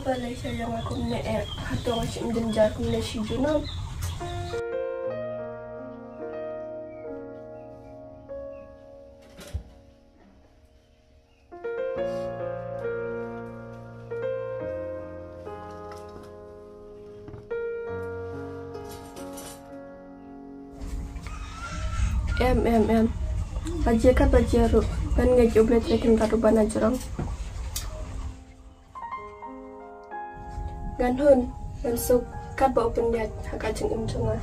Balay siya yung ako na hato nga siya mdamjar ko na si Junam. Em. Bajiya ka bajiya ro. Kan nga jublet rekin karuban ajrang. Ganhun, langsung kat bawa pendiat hak ajeng imjunga.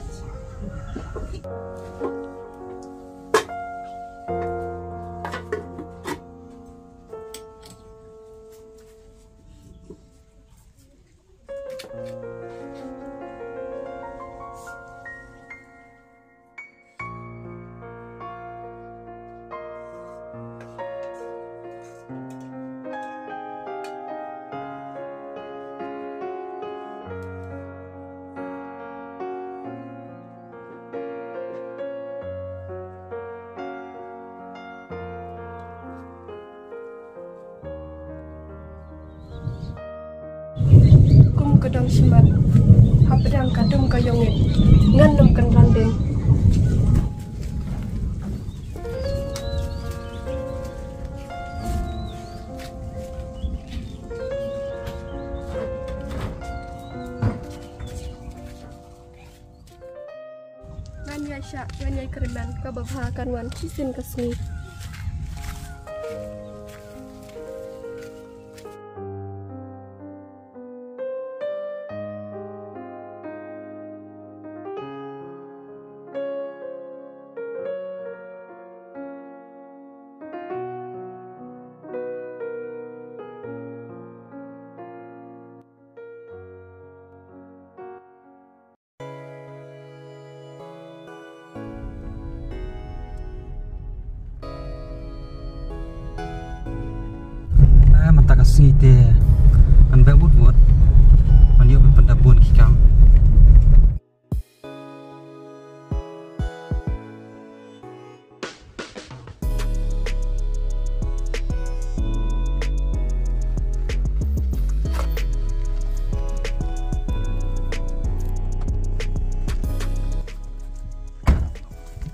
Kedang simat, hapedang kadung kayongit, ngandem kan randeng. Nganyai syak, nganyai kerenan, kababahakan wan cisin kesni. Kasih teh, an baik buat, an yuk pendabun kikam.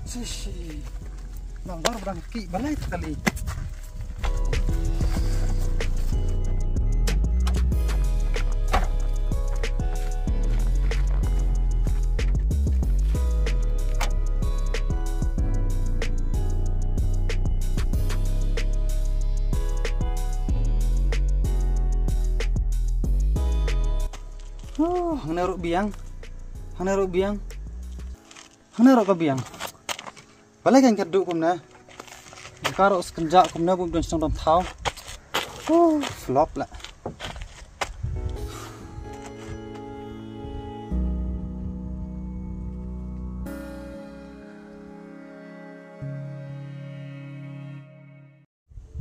Sih, nambar berangki balai sekali. Hanaruk biang, hanaruk biang. Balai kan keduk kumna, karuk sekenjak kumna bum dan sedang tahu. Flop lah.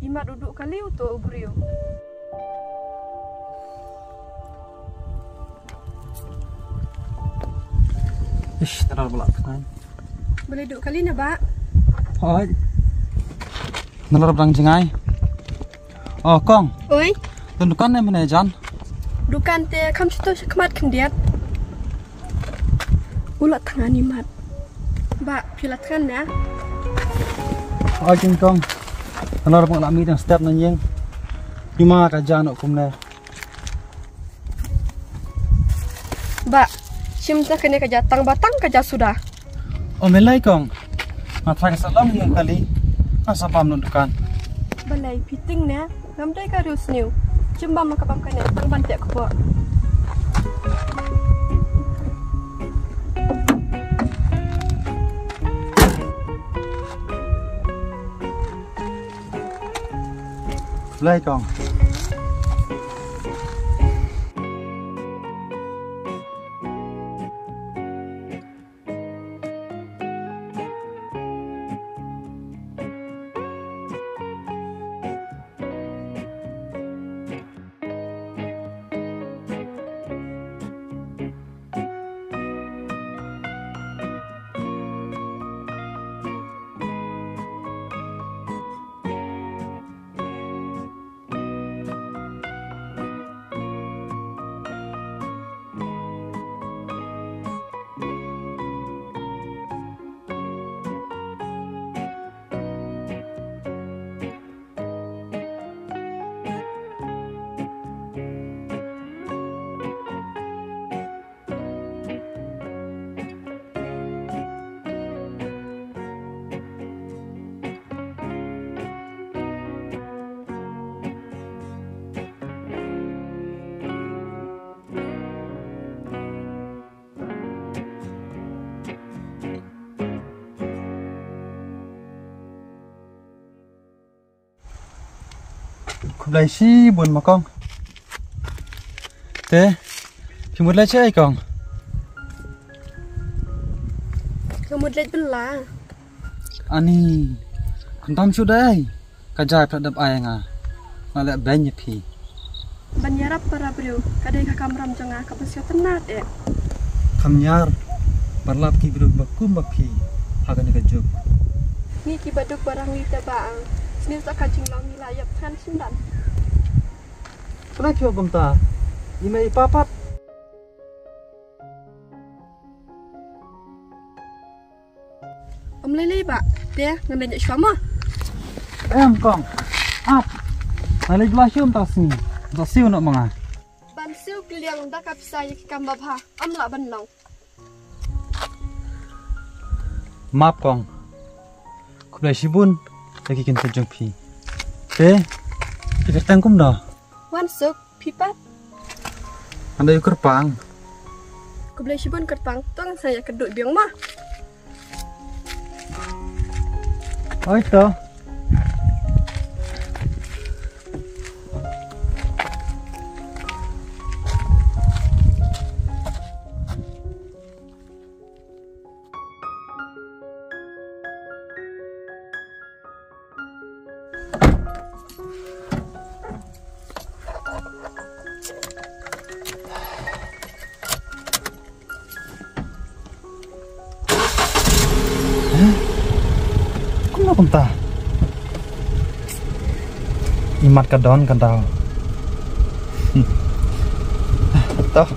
Imat duduk kali untuk ubrio. Ish, terlalu belak kan? Boleh duduk kali na ba? Oi. Nalar berang jengai. Oh, Kong. Oi. Dukan ni mana Jan? Dukan te kam situ kemat kendiat. Ulat tangan imat. Ba, pilat kan ya? Oh, Jing Kong. Nalar berang lami dan setiap nanjing. Cuma kajian nak kumne. Ba, Simta kene kerja tang batang kerja sudah. Oh melai Kong. Matra ke salam yang kali. Asa pam nundukan. Balai piting ne, namdai ka rius new. Cimba makapam kene tang bantek ko. Melai Kong. Kublai si buồn mà con. Thế thì một lấy chơi con. Kamu lihat belah. Ani kentam sudah. Kajai pradap ayanga. Nalek banyak pi. Banyarap para bro. Kadai kakamram janga kapasyo tenat Kamnyar barlap ki biru bakum bapi. Hagan kajub. Ni kibaduk barang ni tebaang. Sini tak kajing lang nilayap kan sindan. Kenapa bom ta? Ime papat. Om lele ba? Dia ngandak suama. Kong. Ap. Nalek belah sium tak sini. Tak siu nak manga. Ban siu kiliang dak kapsa yak kambabha. Am la ban long. Maaf kong. Kublai si bun. Lagi kita jumpi. Te. Kita tangkum dah. Wan suk pipat. Anda ikut pang. Kublai sibun kerpang. Tong saya keduk biang mah. Oh itu. Kumta imat kadon kadal toh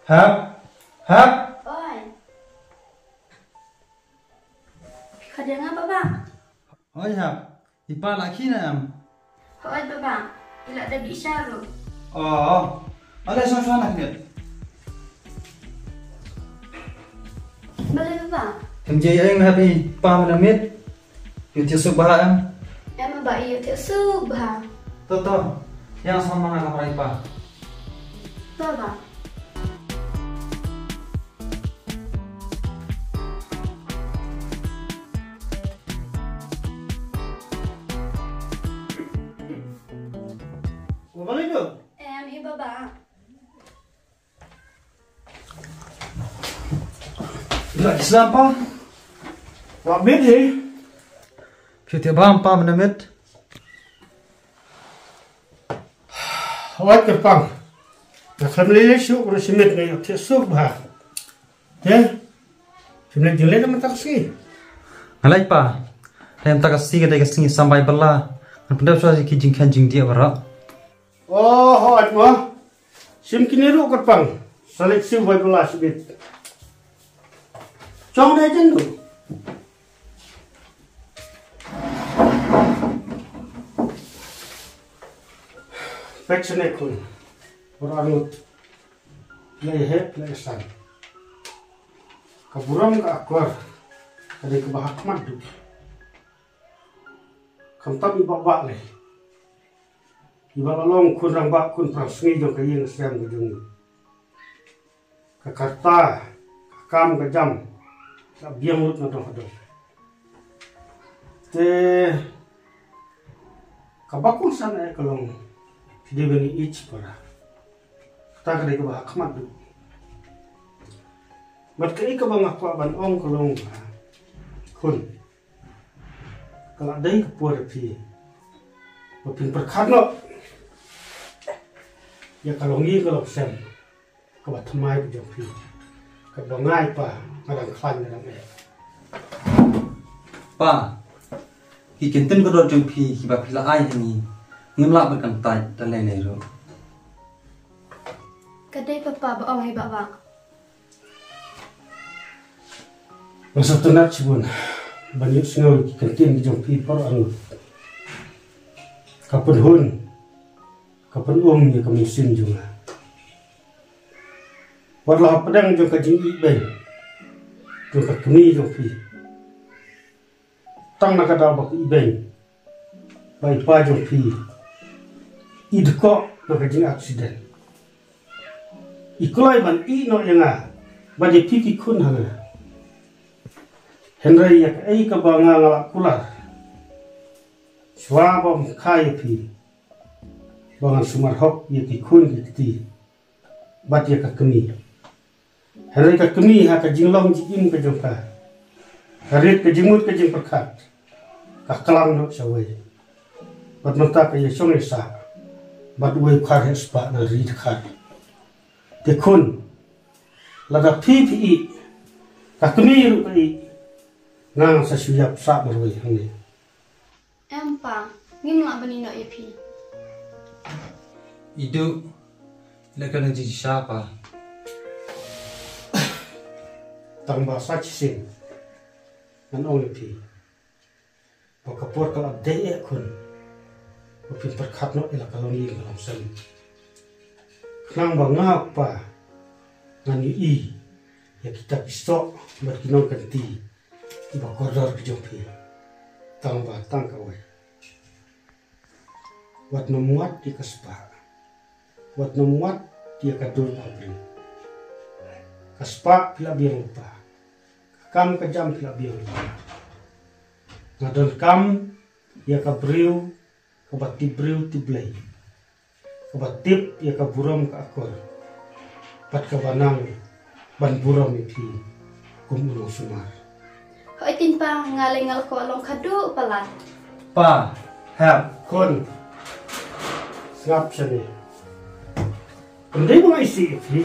Hap. Oi. Kadang apa bang? Oi hap. Ipa laki nam. Oi bang. Ila ada di isyaru. Oh. Ada sama nak ni. Boleh bang? Kerja yang happy pa menamit. Itu subah am. Emang mbak iya tiap subah. Toto. Yang sama nak apa ipa. Tuh bang. Boleh tu? Iba bang. Ila Islam pa. Wak bedi, Kita bam pa menamit. awak terpang. Nak family syuk bersimit dengan tiap subah. Ya, family jelek nama tak sih. Ngalai pa. Time tak kasih kita kasih sampai bela. Kan pendap suara kijing kanjing dia berak. Oh, awak mah. Sim kini ru terpang. Seleksi baik belah sebit. Cong dah jendu. Vaccinate kun. Beranut. Lehet lesan. Kaburam ke akwar. Ada kebahak madu. Kamtam ibak leh. Ibak lalong kun rang bak kun prasngi jong kayeng siam gedung. Kakarta, kakam kajam. Sa biang lut na dong hadong. Te kabakun sana kalong hindi bani ich para. Kata kada ka bahak madu. Mat kai ka bang akwa ban ong kalong kun. Kala dai ka puar pi. Mapin perkano. Ya kalongi kalong sem. Kabat thamai bijong pi. Kabangai pa ngadang klan ngadang e. Pa. Ki kenten ko do jumpi ki ba pila ai ni. ngimla berkan tai dalai nero. Kadai papa baong hi baba. Masa tenak cibun banyak sengaw kantin di jom people ang kapan hun kapan ya kami sin juga. Warlah pedang jom kajing iben jom kami jom pi. Tang nak ada bak iben baik pa jom pi. Idko nak kajing aksiden. Ikulai ban no yang bagi piki kun hana. Henry yak ai ka banga ngalak kular. Swabam kai pi. Bangan sumar hok yaki kun yaki bat yak kami. Henry ka kami ha ka jinglong jim ka jongka. Harit ka jimut ka jing perkat. Ka kalang no sawai. Bat mata ka yesong esa. Bat we khar spa na rid khar. Te kun lada PPE ka kami ru ka ngang sa suyap sa marway hangni. Empa, ngimla banino ipi. Idu ilakan ji siapa? Tang bahasa cisin nan olipi. Pakapur kalau dee kun. Upin perkat no ila kalau ni dalam sen. Kenang bangga apa? Ngan i ya kita pisok berkinong kanti. Iba koridor ke jopi. Tang batang kawai. Wat memuat di kaspa. Wat memuat dia kadur pabri. Kaspa pila biang lupa. Kam kejam pila biang lupa. Ngadon kam ia kabriu kabat tibriu tiblai. Kabat tip ia kaburam ke akor. Pat kabanang ban buram ipi kumulong sumar. Hoi tin pa ngalengal ko along kadu pala. Pa, help. Kon ngap sini. Umday mga isi ipi.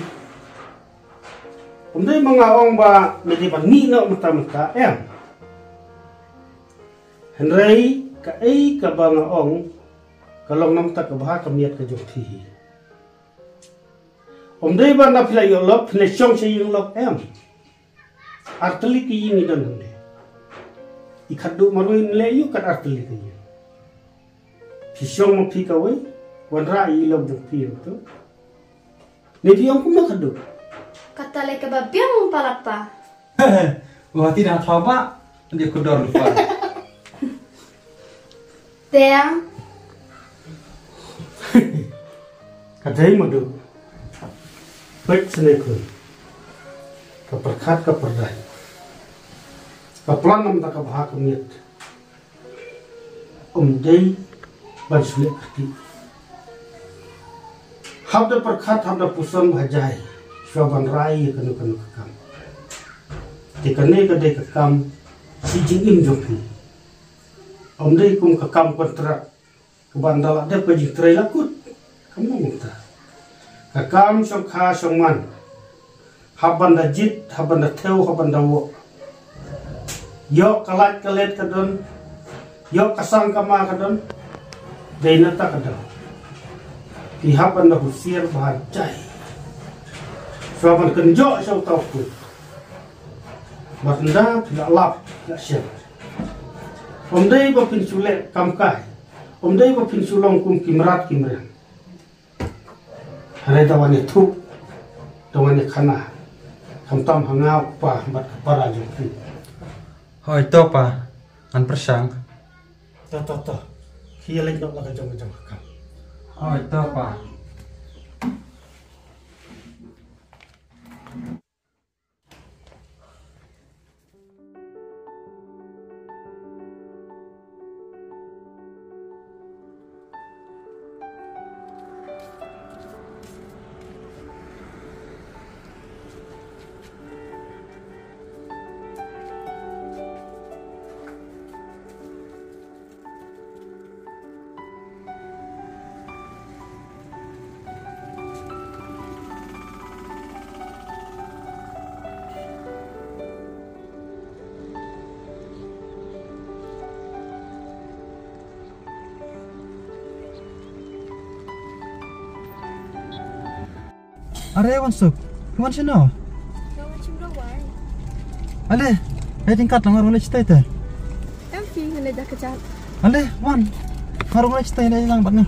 Umday mga ong ba nadipan nino mata-mata em. Henry ka ay ka ba nga ong kalong namta ka baha kamiat ka jokti. Umday ba na pila yung lop nesyong siya yung lop em. Artali ki yung idon hindi. Ikadu maruin leyu kan artali kayo. Kisyong mo pikaway, wanra ilaw ng piyo to. Nidiyong ko makadu. Katalay ka ba biyang palapa? Wah tidak coba dia kudor lupa. Teang, Kadai madu. Baik senekun. Kaperkat kaperdai. Kaplan nam tak kabah kamiat. Umday bansulit kati. Habda perkat habda pusam bhajai. Swaban rai kanu kakam. Tikane kadai kakam si jingim jopi. Umday kum kakam kontrak. Kebandal ada pajik terai lakut. Kamu minta. Kakam syong kha syong man. Habanda jit, habanda teu, habanda wo. Yok kalat kalet kadon, yok kasang kama kadon, dainata kadon. Pihapan na husir bahajay. Suapan kenjok siya tau pun. Matanda tidak lap, tidak siap. Omday ba pinsulet kamkay. Omday ba pinsulong kum kimrat kimren. Hanay tawani thuk, tawani khana. Kamtam hangaw pa bat kapara jengki. Oh itu pa, an persang. Ta. Hiyaling nak laga jong kam. Oh itu pa. Are wan suk. Wan sino? Jangan cimro wai. Ale, tingkat langar oleh cita itu. Em fi ngene dah kecat. Ale, wan. Ngarung oleh cita ini lang batnya.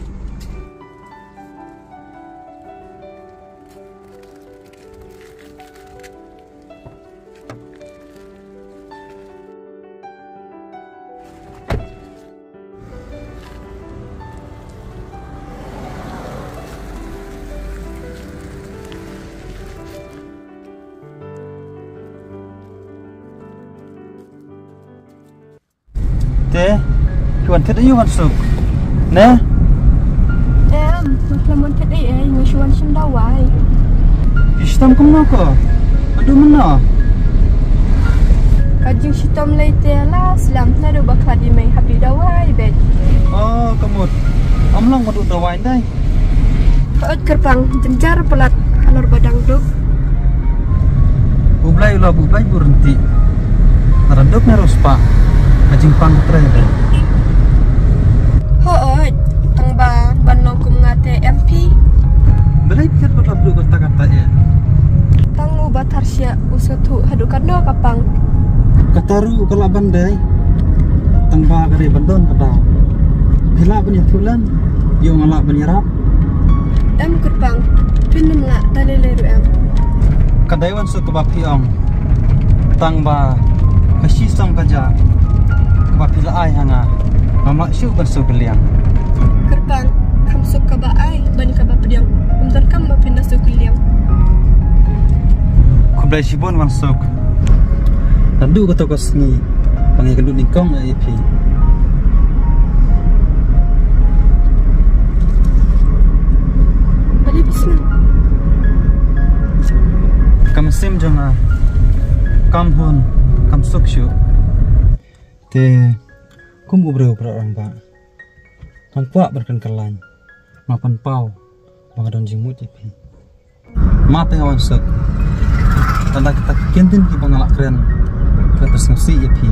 Chuan thiết ấy hoàn sụp nè Em, lemon thiết ấy người chuan chim đau wai. Istam kum no ko aduh mana Kajing sitom lay tela selam na do bakla di mai happy đau wai bet. oh kamut amlang madu dawain dai Paut gerbang jenjar pelat alor badang duk. bublai berhenti redup nerus pak ajing pang tren dai Hoot, tang ba banong kum ngate MP. belai pikir berlabdu kata-kata ya Tang ubat harsya usatu hadukan do kapang. kataru kalau bandai tangba kare bandon pada bila punya tulan yo ngalak menyerap Em gerbang pinem nga daleleru em. kadai wan su kebapi ong tangba kasi song kaja kebapi la ai hanga mama syu ban su beliang Gerbang kam suk ka ba ai ban ka ba pediang. Umtan kam ba pindah suk liang. kublai sibon wan sok tandu kata kosni pangai kedut nikong ai pi Bali bisna. kam sim jonga kam hun kam sok syu te kum ubreu orang ba hang pa berkan kelan mapan pau bangadon jimut pi ma pe wan sok tanda kita kentin ki bangalak keren ketas ngasi pi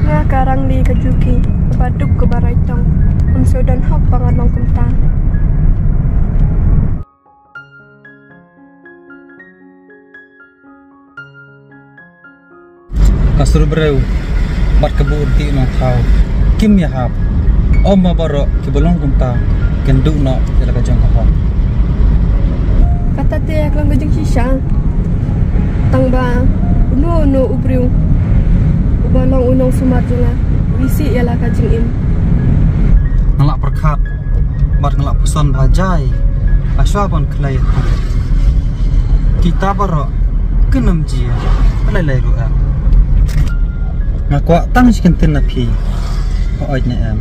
Nga karang li kajuki baduk ke baraitong. Unsudan hop panganong kumta. kasur breu bat kebur ti no thau kim ya hap om ma baro ki bolong kumta kendu no jala ka jong hop Kata te aklang gajeng sisa. Tang ba uno ubriu. Ubalong unong sumat junga. Wisi ialah kajing im. ngalak perkhat bat ngalak puson bhajai aswa pon khlai kita baro kenem ji lai ru am ngakwa tang sikentin na phi oi ne am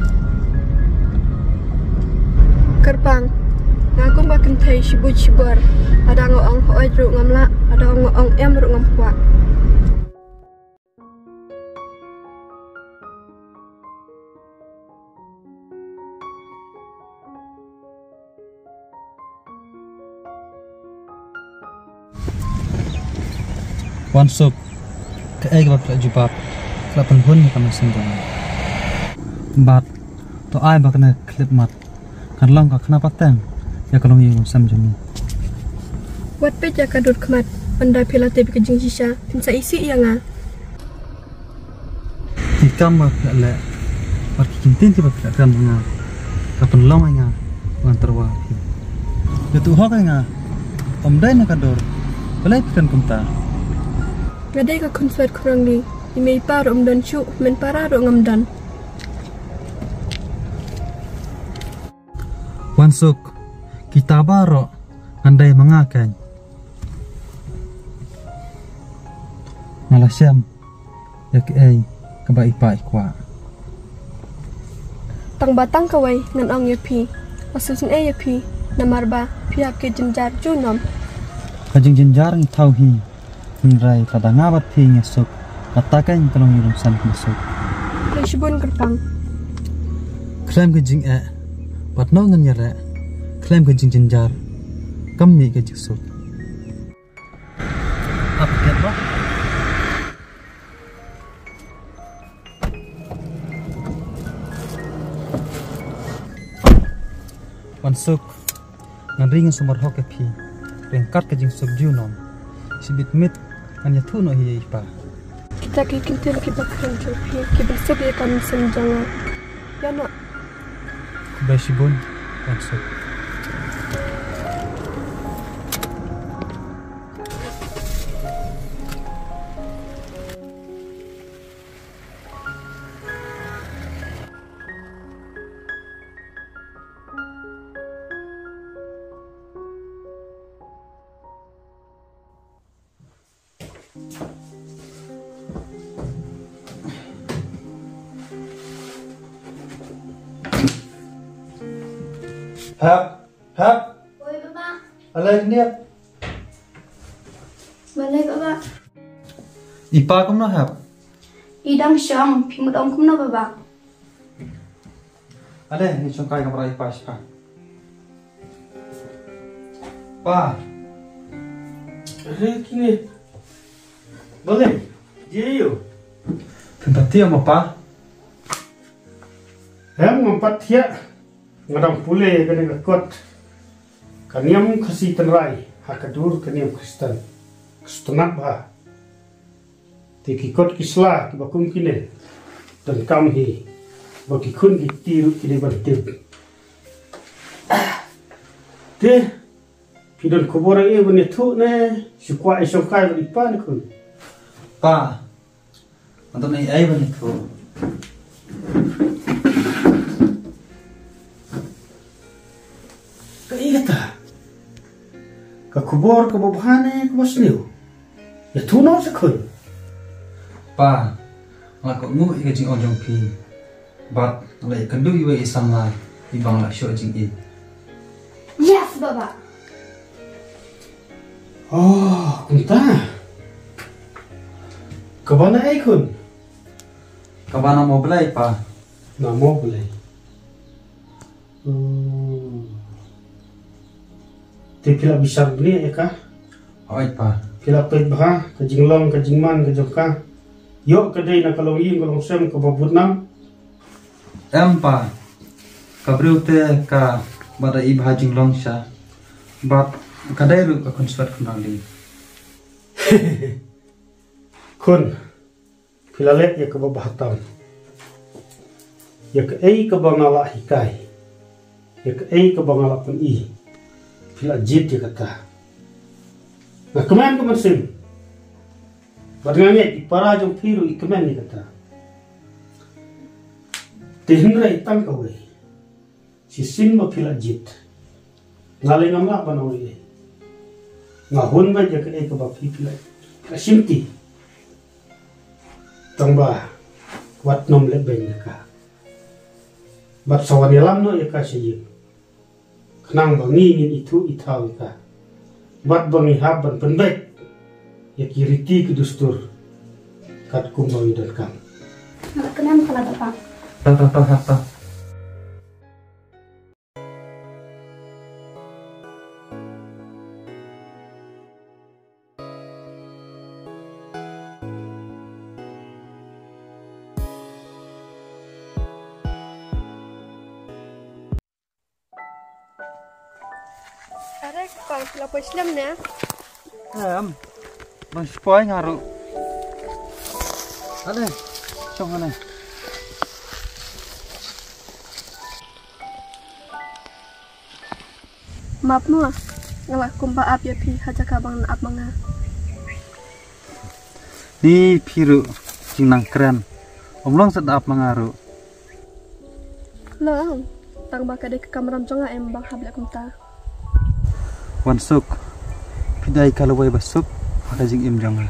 Gerbang ngaku bakin thai shibur. Ada ngoong hooi ru ngamla. Ada ngoong em ru ngamkwa. wan sup ke ai bak jubab klapan hun kam sindang bat to ai bak na klip mat kan long ka khna patang ya kalong yung sam jumi Wat pe jaka dut kemat. Pandai pila te kajing sisa. Tinsa isi iya nga. hikam bak le bak kintin ti bak kan nga kapan long nga wan terwa itu hok nga om dai na kador balai kan kumta Ngadai ka konfet kurang ni. Imei pa ru dan cu. Men para ru ngamdan. wansuk kita baro andai mengakan malasyam yak ai kabai pai kwa Tang batang kawai ngan ong yepi. Asusun yepi. Namarba pihak ke jenjar junom. kajing jenjar ng tauhi nrai pada ngabat phi ngesuk katakan kalong yung san masuk Rishbun gerbang. klaim kajing pat no ngan yara klaim kajing jenjar kam ni kajing suk apa ket ba wansuk ngan ring sumber hok phi rengkat ke jing subju non sibit mit an yathu no hi pa Kita kikintin kibakran jopi kibasok ya kan senjanga. Ya no. Basibun Wansuk. Hap, Oi, Bapak. alai niat. Balik, Bapak. Ipa kum no hap. Idang syong, pimut om kumno, Bapak. Alai ni chongkai kamera ipa spa. Pa, Kini. Boleh. Dia yo. tempati ama pa. Hem empat ya. Ngadang pule kena ngakot. Kaniam kasih tenrai. Hakadur kaniam Kristen. Kristenat bah. Tikikot kislah kibakum kine. Dan kamhi. Bagi kun kitiru kini bantip. Teh. Pidon kubora e bani tu ne. Syukwa e syongkai bani pa ni kun. Pa, untuk ni ai bani tu. Kaita. Kakubor kababhane kabasniu. Ya tu no sekun. Pa, ngakok ngu ika jing ojong pi. Bat, alai kendu iwe isang la ibang la syo jing i. Yes, Bapak. Oh, kunta. Kabana ai kun. Kabana mau belai pa. Na mo boleh. Ti pila bisa beli ya kah? Oi pa. Pila pet bah, kajing long, kajing man, kajong kah. Yo kadai na kalong yin, kalong sem, kababut nam. Pa, kabriu te ka bada ibha jing long sha. Bat kadai ru ka konsert kunali. Kun. Pila let ya kababahatam. Ya ke ei kabangala hikai. Ya ke ei kabangala pun i. Pila jit ya kata. Nah kemen kemen sim. Badangnya ipara jom piru i kemen ni kata. Tihindra itang kawai. Si sim ma pila jit. Ngalai ngamla banawi. Ngahun ba ya ke ei kabapi pila. Pila simti. Tangba wat nom lebeng ka. Bat sawan yalam no ya ka siyi. Kenang bangi ngin itu itaw ka. Bat bangi haban penbet. Ya kiriti kedustur. Kat kumbawi dan kam. Nggak kenal kalau Bapak. Ta. Arek pang pila po Islam na. Bang spoy ngaru. Alai, chong alai. Maaf mo. Ngalak kumpa ap ya pi haja kabang na ap mga. Ni piru jing nang keren. Omlong sedap mangaru. Lang. Tang baka de kamaram jonga em bang habla kumta. Wansuk. Pidai kalawai basuk. Maka jing im jonga.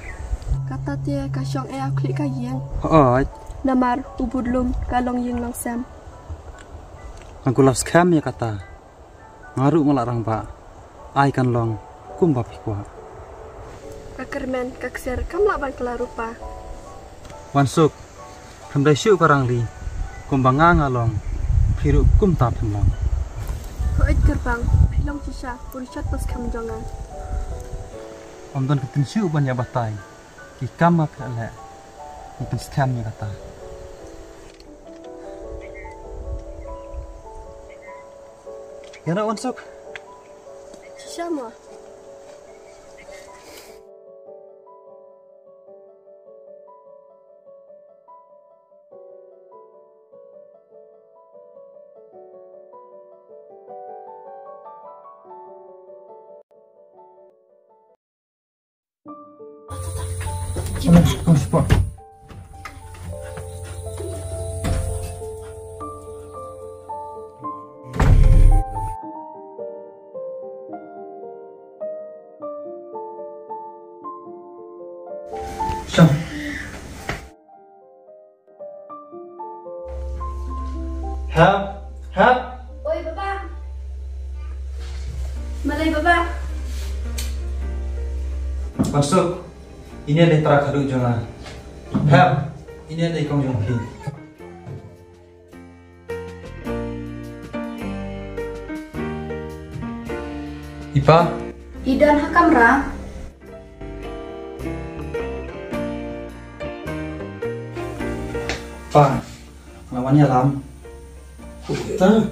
Kata tia kasyong e akli ka yeng. Oi, Namar ubudlum kalong yeng lang sam. ang kulas kam ya kata. Ngaru malarang ba. Ai kan long kumba pikwa. Kakermen kakser kamla bang kelarupa. Wansuk. Kandai syu karang li. Kumbanga ngalong. Piru kum tap long. Hoit gerbang pilong cisha purisat pas kam jonga. Om don ketin syu ban ya batai. Ki kam ma pele. Ikan scam ya kata. Ya nak wansuk. Siapa? Vamos cepat. Sam. Hap. Oi, Baba. Malay, Baba. Masuk. Ini ada terak haduk jangan. Hap. Ini ada ikong jongki. Ipa. Idan hakam ra. Pa. Lawannya lam. Kita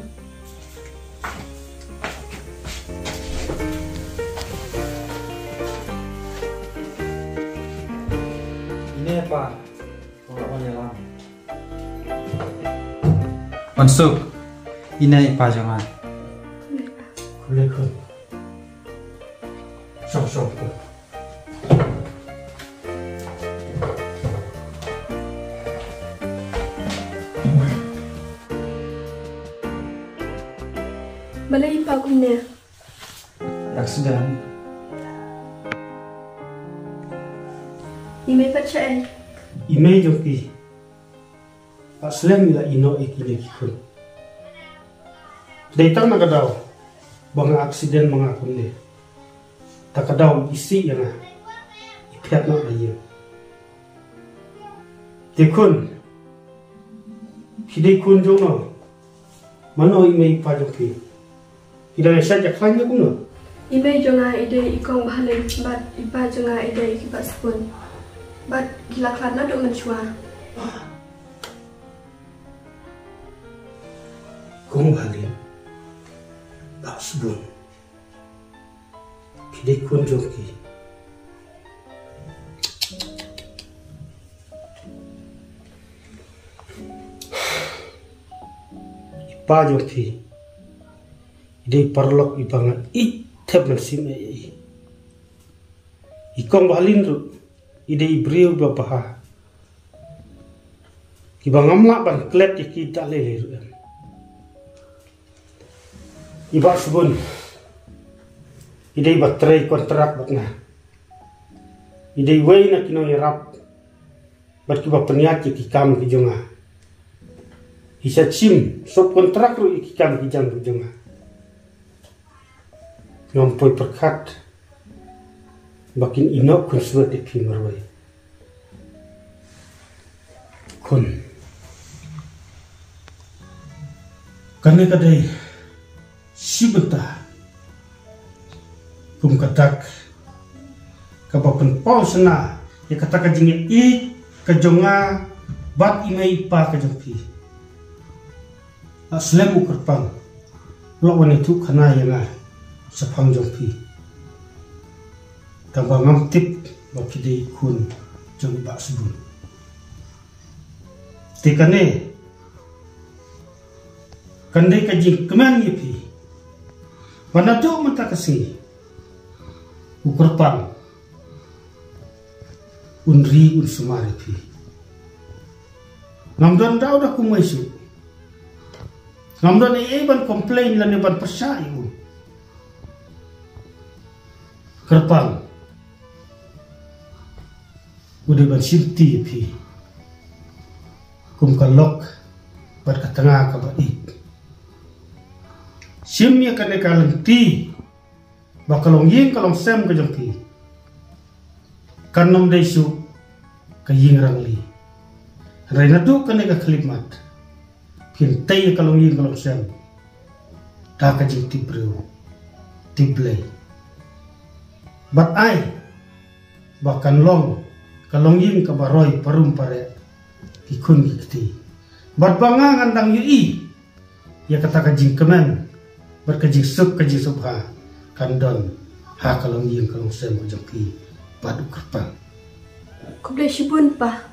Ini apa? Lawannya lam. Masuk. Ini Ipa jangan. kulekun. Sok. Malay pa kumne. Accident. Ime pachay. Ime jongki. Aslem ila ino ikine kikun. Datang nakadaw. Bang aksiden mga kundi. Takadaw isi yana. Ipiat na ayo. Tikun. Hiday kun jono. Mano ime ipa jongki. Hiday saja klanya kuno. Ime jonga ide ikong bahalay bat ipa jonga ide ikipas pun. Bat gila klana do menchua. Kung halin. Baksbun. Hiday kun jongki. Ipa jongki. Hiday parlok ibangan itep nasim ai. Ikong bahalin ru. Hiday ibriu bapaha. Ibang amla ban klet iki tak lele ru. Iba sebun. Hiday batray kontrak batna. Hiday way na kino irap. Bat kiba peniat iki kam ki jonga. Isa sim sop kontrak ru iki kam ki jam ru jonga. Ngompoy perkat. Bakin inok kun suat iki marway. Kun. Kane kadai sibenta. Kum katak. Kabapan pausna. Ya kata kajingi i kajonga bat imei pa kajongki. Aslem ukerpang. Lawan itu kana yanga sapang jongki. Tambah ngamtip bakidei kun jong bak sebun. Tikane kandai kajing keman yipi. Mana tu mata kasih. Ukerpang. Unri un sumaripi. Ngamdon dah udah kumaisu. Ngamdon ban komplain lan ban persayu. Kerpang. Udah ban simti pi. Kum kalok berkatengah kabaik. Simnya kane kalenti. Bakalong ying kalong sem kajongki. Kanom daisu kaying rangli. Raina du kane ka kalimat. Pintai kalong ying kalong sem. Da kajing tibreu. Tiblay. Bat ai. Bakan long. Kalong ying kabaroy parum pare. Kikun kikti. Bat banga ngandang yui. Ya kata kajing kemen. Berkajing sub kajing subha. kandon ha kalong yin kalong sem ko jongki padu kapang. Ko boleh sibun pa.